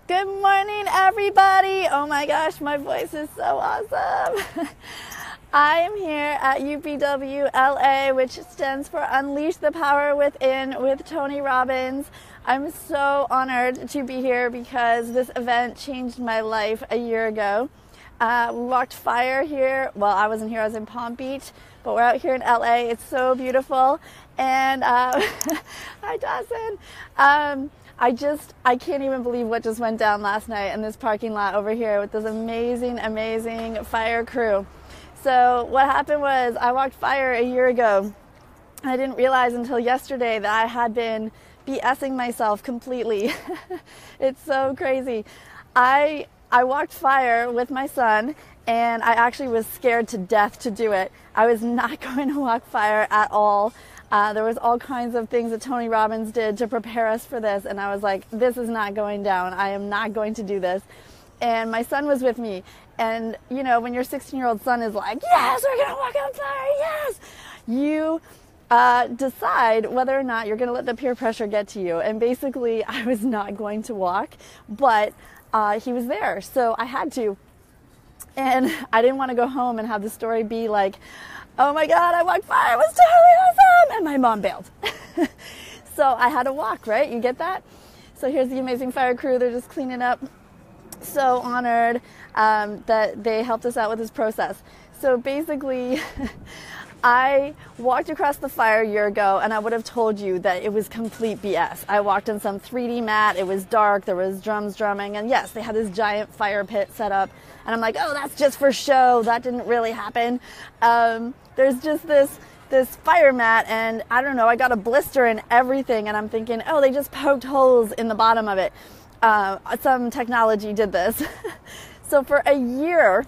Good morning, everybody. Oh my gosh, my voice is so awesome. I am here at UPW LA, which stands for Unleash the Power Within with Tony Robbins. I'm so honored to be here because this event changed my life a year ago. We walked fire here. Well, I wasn't here, I was in Palm Beach, but we're out here in LA. It's so beautiful. And hi, Dawson. I can't even believe what just went down last night in this parking lot over here with this amazing fire crew. So what happened was I walked fire a year ago. I didn't realize until yesterday that I had been BSing myself completely. It's so crazy. I walked fire with my son, and I actually was scared to death to do it. I was not going to walk fire at all. There was all kinds of things that Tony Robbins did to prepare us for this, and I was like, this is not going down. I am not going to do this. And my son was with me, and you know, when your 16-year-old son is like, yes, we're going to walk on fire, yes, you decide whether or not you're going to let the peer pressure get to you. And basically, I was not going to walk, but he was there, so I had to. And I didn't want to go home and have the story be like, oh my God, I walked fire, it was totally awesome, and my mom bailed. So I had to walk, right? You get that? So here's the amazing fire crew, they're just cleaning up. So honored that they helped us out with this process. So basically, I walked across the fire a year ago, and I would have told you that it was complete BS. I walked on some 3D mat, it was dark, there was drums drumming, and yes, they had this giant fire pit set up, and I'm like, oh, that's just for show, that didn't really happen. There's just this fire mat, and I don't know, I got a blister and everything, and I'm thinking, oh, they just poked holes in the bottom of it. Some technology did this. So for a year,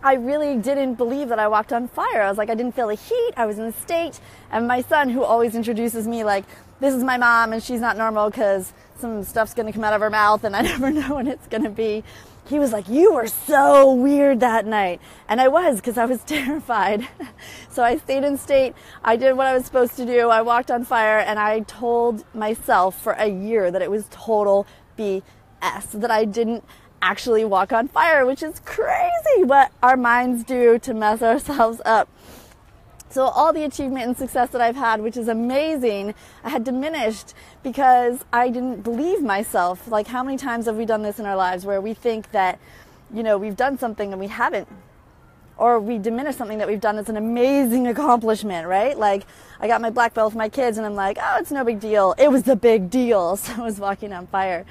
I really didn't believe that I walked on fire. I was like, I didn't feel the heat. I was in a state. And my son, who always introduces me like, this is my mom and she's not normal because some stuff's going to come out of her mouth and I never know when it's going to be. He was like, you were so weird that night. And I was, because I was terrified. So I stayed in state. I did what I was supposed to do. I walked on fire, and I told myself for a year that it was total BS, that I didn't actually walk on fire, which is crazy what our minds do to mess ourselves up. So all the achievement and success that I've had, which is amazing, I had diminished because I didn't believe myself. Like, how many times have we done this in our lives where we think that, you know, we've done something and we haven't? Or we diminish something that we've done as an amazing accomplishment, right? Like, I got my black belt with my kids and I'm like, oh, it's no big deal. It was the big deal. So I was walking on fire.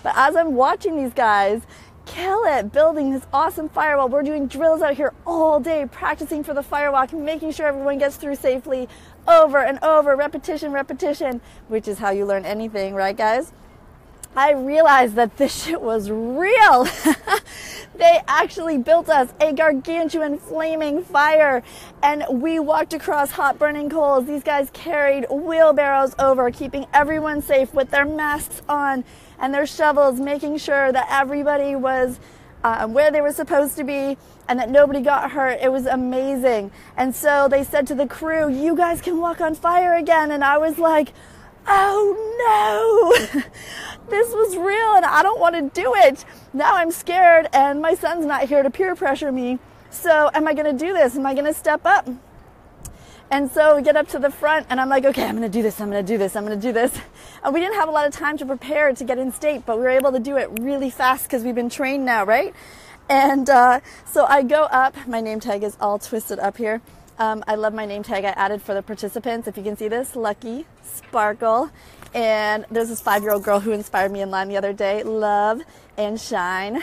But as I'm watching these guys kill it, building this awesome firewall, we're doing drills out here all day, practicing for the firewalk, making sure everyone gets through safely, over and over, repetition, which is how you learn anything, right, guys? I realized that this shit was real. They actually built us a gargantuan flaming fire, and we walked across hot burning coals. These guys carried wheelbarrows over, keeping everyone safe with their masks on and their shovels, making sure that everybody was where they were supposed to be and that nobody got hurt. It was amazing. And so they said to the crew, you guys can walk on fire again. And I was like, oh no, this was real and I don't want to do it. Now I'm scared and my son's not here to peer pressure me. So am I going to do this? Am I going to step up? And so we get up to the front and I'm like, okay, I'm going to do this. And we didn't have a lot of time to prepare to get in state, but we were able to do it really fast because we've been trained now, right? And so I go up. My name tag is all twisted up here. I love my name tag I added for the participants. If you can see this, Lucky, Sparkle. And there's this 5-year-old girl who inspired me in line the other day, Love and Shine.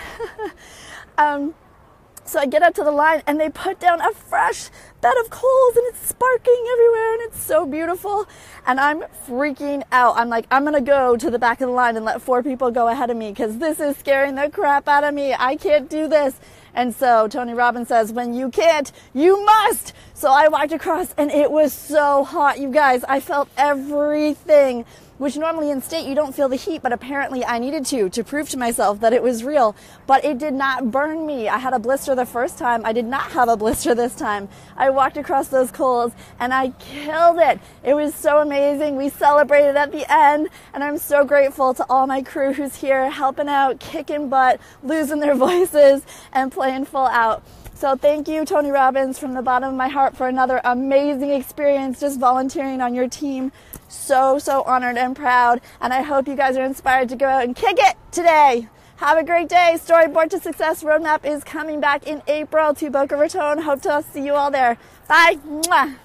So I get up to the line and they put down a fresh bed of coals and it's sparking everywhere and it's so beautiful. And I'm freaking out. I'm like, I'm going to go to the back of the line and let 4 people go ahead of me because this is scaring the crap out of me. I can't do this. And so Tony Robbins says, when you can't, you must. So I walked across and it was so hot, you guys. I felt everything. which normally in state you don't feel the heat, but apparently I needed to prove to myself that it was real. But it did not burn me. I had a blister the first time. I did not have a blister this time. I walked across those coals and I killed it. It was so amazing. We celebrated at the end, and I'm so grateful to all my crew who's here helping out, kicking butt, losing their voices, and playing full out. So thank you, Tony Robbins, from the bottom of my heart for another amazing experience just volunteering on your team. So honored and proud, and I hope you guys are inspired to go out and kick it today. Have a great day. Storyboard to Success Roadmap is coming back in April to Boca Raton. Hope to see you all there. Bye. Mwah.